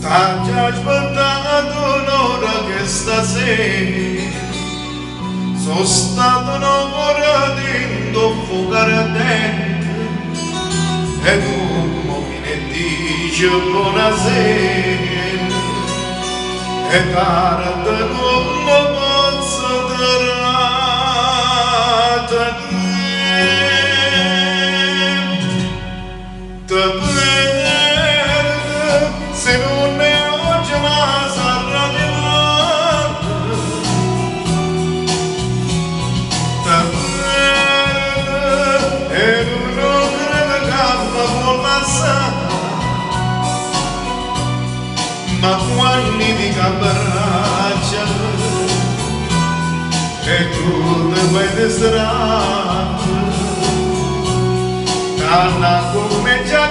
Ti-aș bătat un'ora che stasera sono stato un'ora dentro fuoco ardente e tu mi ne dici buonasera e tarda non mi posso se non è oggi ma sarà domani te perde e non credo che mi vuole ma quando ti abbraccia e tu ti vai distratto tanto come già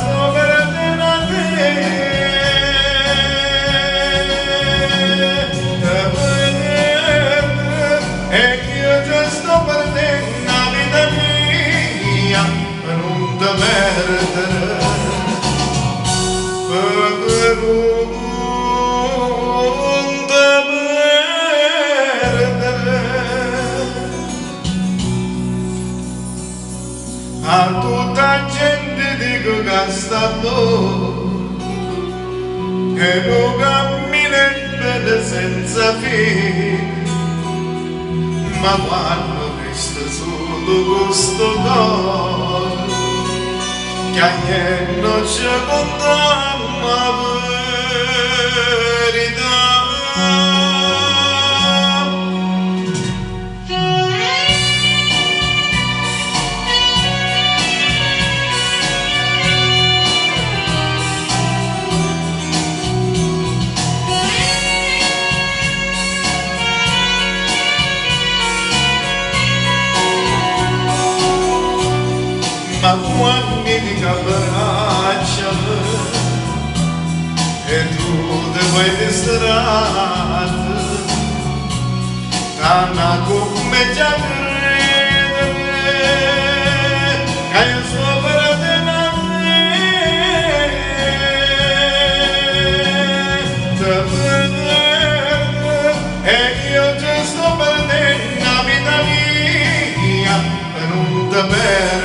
sto perdendo a te e io già sto perdendo la vita mia per non te perdere per non te perdere a tutta gente dico che sta e non cammina bene senza fine ma quando resta solo questo cuore che niente non ci condanna verità ma quando ti abbraccia e tu ti vai distratto tanto come già credere che io sopra te non te perdere e io già sto perdendo la vita mia per non te perdere